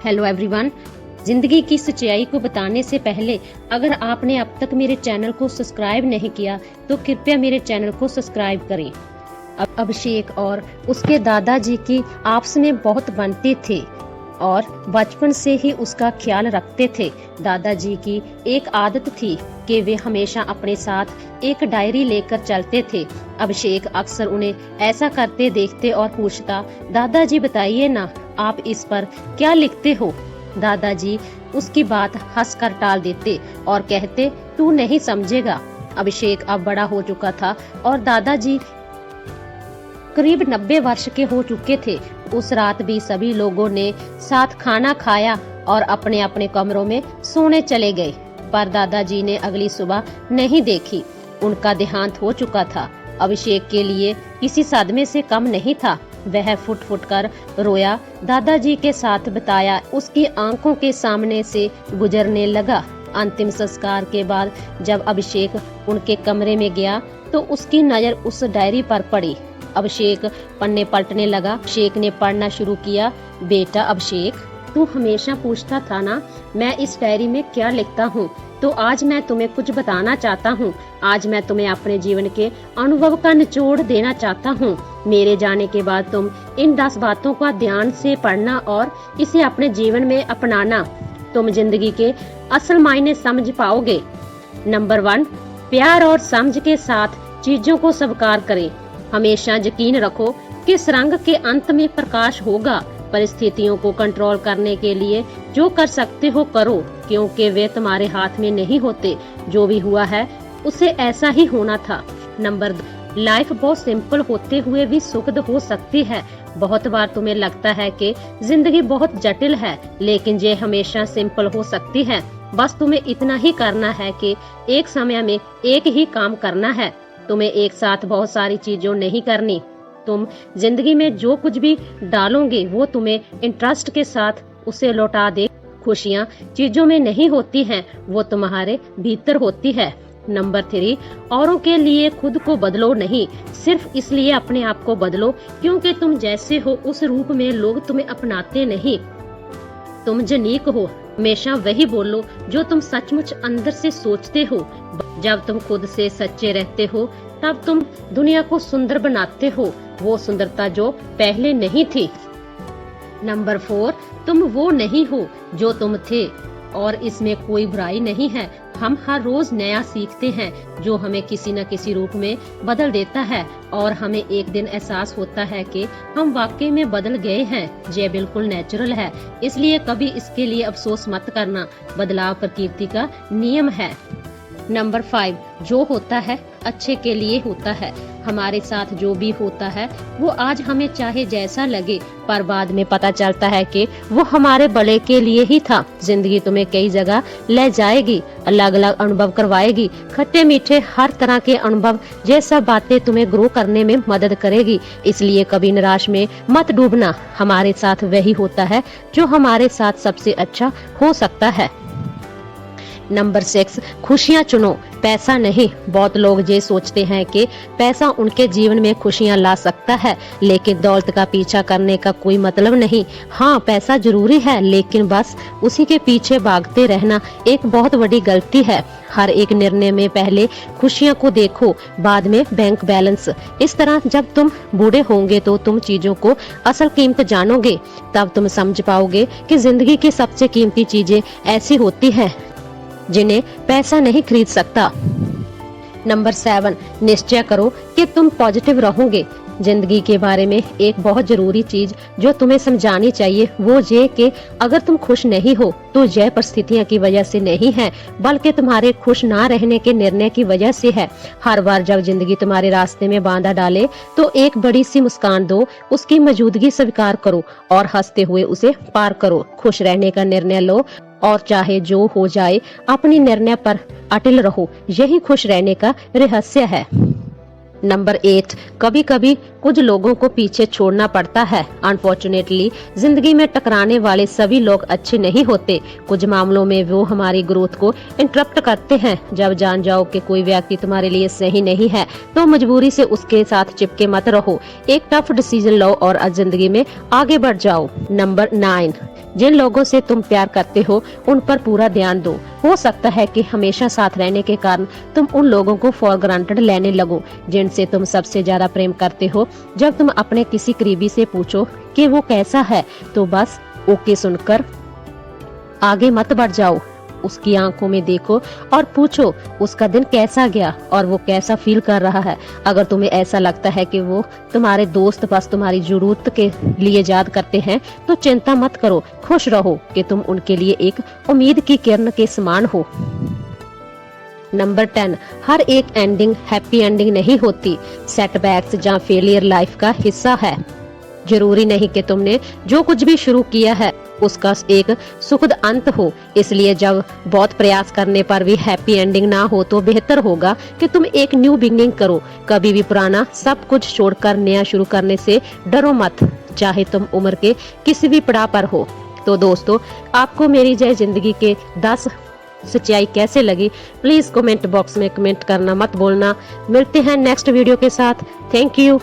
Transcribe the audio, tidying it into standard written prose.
Hello everyone. जिंदगी की सच्चाई को बताने से पहले अगर आपने अब तक मेरे चैनल को सब्सक्राइब नहीं किया तो कृपया मेरे चैनल को सब्सक्राइब करें। अभिषेक और उसके दादाजी की आपस में बहुत बनते थे और बचपन से ही उसका ख्याल रखते थे। दादाजी की एक आदत थी कि वे हमेशा अपने साथ एक डायरी लेकर चलते थे। अभिषेक अक्सर उन्हें ऐसा करते देखते और पूछता, दादाजी बताइए ना, आप इस पर क्या लिखते हो? दादाजी उसकी बात हंसकर टाल देते और कहते, तू नहीं समझेगा। अभिषेक अब बड़ा हो चुका था और दादाजी करीब 90 वर्ष के हो चुके थे। उस रात भी सभी लोगों ने साथ खाना खाया और अपने अपने कमरों में सोने चले गए, पर दादाजी ने अगली सुबह नहीं देखी। उनका देहांत हो चुका था। अभिषेक के लिए किसी सदमे से कम नहीं था। वह फुट फुट कर रोया। दादाजी के साथ बताया उसकी आंखों के सामने से गुजरने लगा। अंतिम संस्कार के बाद जब अभिषेक उनके कमरे में गया तो उसकी नजर उस डायरी पर पड़ी। अभिषेक पन्ने पलटने लगा। अभिषेक ने पढ़ना शुरू किया। बेटा अभिषेक, तू हमेशा पूछता था ना मैं इस डायरी में क्या लिखता हूँ, तो आज मैं तुम्हें कुछ बताना चाहता हूँ। आज मैं तुम्हें अपने जीवन के अनुभव का निचोड़ देना चाहता हूँ। मेरे जाने के बाद तुम इन 10 बातों का ध्यान से पढ़ना और इसे अपने जीवन में अपनाना। तुम जिंदगी के असल मायने समझ पाओगे। नंबर 1, प्यार और समझ के साथ चीजों को स्वीकार करें। हमेशा यकीन रखो कि सुरंग के अंत में प्रकाश होगा। परिस्थितियों को कंट्रोल करने के लिए जो कर सकते हो करो, क्योंकि वे तुम्हारे हाथ में नहीं होते। जो भी हुआ है उसे ऐसा ही होना था। नंबर 2, लाइफ बहुत सिंपल होते हुए भी सुखद हो सकती है। बहुत बार तुम्हें लगता है कि जिंदगी बहुत जटिल है, लेकिन ये हमेशा सिंपल हो सकती है। बस तुम्हें इतना ही करना है कि एक समय में एक ही काम करना है। तुम्हें एक साथ बहुत सारी चीजों नहीं करनी। तुम जिंदगी में जो कुछ भी डालोगे वो तुम्हें इंटरेस्ट के साथ उसे लौटा दे। खुशियाँ चीजों में नहीं होती हैं, वो तुम्हारे भीतर होती है। नंबर 3, औरों के लिए खुद को बदलो नहीं, सिर्फ इसलिए अपने आप को बदलो क्योंकि तुम जैसे हो उस रूप में लोग तुम्हें अपनाते नहीं। तुम यूनिक हो। हमेशा वही बोलो जो तुम सचमुच अंदर से सोचते हो। जब तुम खुद से सच्चे रहते हो तब तुम दुनिया को सुंदर बनाते हो, वो सुंदरता जो पहले नहीं थी। नंबर 4, तुम वो नहीं हो जो तुम थे और इसमें कोई बुराई नहीं है। हम हर रोज नया सीखते हैं जो हमें किसी न किसी रूप में बदल देता है और हमें एक दिन एहसास होता है कि हम वाकई में बदल गए हैं। ये बिल्कुल नेचुरल है, इसलिए कभी इसके लिए अफसोस मत करना। बदलाव प्रकृति का नियम है। नंबर 5, जो होता है अच्छे के लिए होता है। हमारे साथ जो भी होता है वो आज हमें चाहे जैसा लगे, पर बाद में पता चलता है कि वो हमारे भले के लिए ही था। जिंदगी तुम्हें कई जगह ले जाएगी, अलग अलग अनुभव करवाएगी। खट्टे मीठे हर तरह के अनुभव, ये सब बातें तुम्हें ग्रो करने में मदद करेगी। इसलिए कभी निराश में मत डूबना। हमारे साथ वही होता है जो हमारे साथ सबसे अच्छा हो सकता है। नंबर 6, खुशियाँ चुनो, पैसा नहीं। बहुत लोग ये सोचते हैं कि पैसा उनके जीवन में खुशियाँ ला सकता है, लेकिन दौलत का पीछा करने का कोई मतलब नहीं। हाँ, पैसा जरूरी है, लेकिन बस उसी के पीछे भागते रहना एक बहुत बड़ी गलती है। हर एक निर्णय में पहले खुशियाँ को देखो, बाद में बैंक बैलेंस। इस तरह जब तुम बूढ़े होंगे तो तुम चीजों को असल कीमत जानोगे। तब तुम समझ पाओगे कि जिंदगी की सबसे कीमती चीजें ऐसी होती हैं जिन्हें पैसा नहीं खरीद सकता। नंबर 7, निश्चय करो कि तुम पॉजिटिव रहोगे। जिंदगी के बारे में एक बहुत जरूरी चीज जो तुम्हें समझानी चाहिए वो ये कि अगर तुम खुश नहीं हो तो यह परिस्थितियां की वजह से नहीं है, बल्कि तुम्हारे खुश ना रहने के निर्णय की वजह से है। हर बार जब जिंदगी तुम्हारे रास्ते में बाधा डाले तो एक बड़ी सी मुस्कान दो, उसकी मौजूदगी स्वीकार करो और हंसते हुए उसे पार करो। खुश रहने का निर्णय लो और चाहे जो हो जाए अपनी निर्णय पर अटल रहो। यही खुश रहने का रहस्य है। नंबर 8, कभी कभी कुछ लोगों को पीछे छोड़ना पड़ता है। अनफॉर्चुनेटली जिंदगी में टकराने वाले सभी लोग अच्छे नहीं होते। कुछ मामलों में वो हमारी ग्रोथ को इंटरप्ट करते हैं। जब जान जाओ कि कोई व्यक्ति तुम्हारे लिए सही नहीं है तो मजबूरी से उसके साथ चिपके मत रहो। एक टफ डिसीजन लो और जिंदगी में आगे बढ़ जाओ। नंबर 9, जिन लोगों से तुम प्यार करते हो उन पर पूरा ध्यान दो। हो सकता है कि हमेशा साथ रहने के कारण तुम उन लोगों को फॉर ग्रांटेड लेने लगो जिनसे तुम सबसे ज्यादा प्रेम करते हो। जब तुम अपने किसी करीबी से पूछो कि वो कैसा है तो बस ओके सुनकर आगे मत बढ़ जाओ। उसकी आंखों में देखो और पूछो उसका दिन कैसा गया और वो कैसा फील कर रहा है। अगर तुम्हें ऐसा लगता है कि वो तुम्हारे दोस्त बस तुम्हारी जरूरत के लिए याद करते हैं तो चिंता मत करो, खुश रहो कि तुम उनके लिए एक उम्मीद की किरण के समान हो। नंबर 10, हर एक एंडिंग हैप्पी एंडिंग नहीं होती। सेटबैक्स या फेलियर लाइफ का हिस्सा है। जरूरी नहीं कि तुमने जो कुछ भी शुरू किया है उसका एक सुखद अंत हो। इसलिए जब बहुत प्रयास करने पर भी हैप्पी एंडिंग ना हो तो बेहतर होगा कि तुम एक न्यू बिगिनिंग करो। कभी भी पुराना सब कुछ छोड़कर नया शुरू करने से डरो मत, चाहे तुम उम्र के किसी भी पड़ाव पर हो। तो दोस्तों, आपको मेरी जय जिंदगी के 10 सच्चाई कैसे लगी प्लीज कमेंट बॉक्स में कमेंट करना मत भूलना। मिलते हैं नेक्स्ट वीडियो के साथ। Thank you.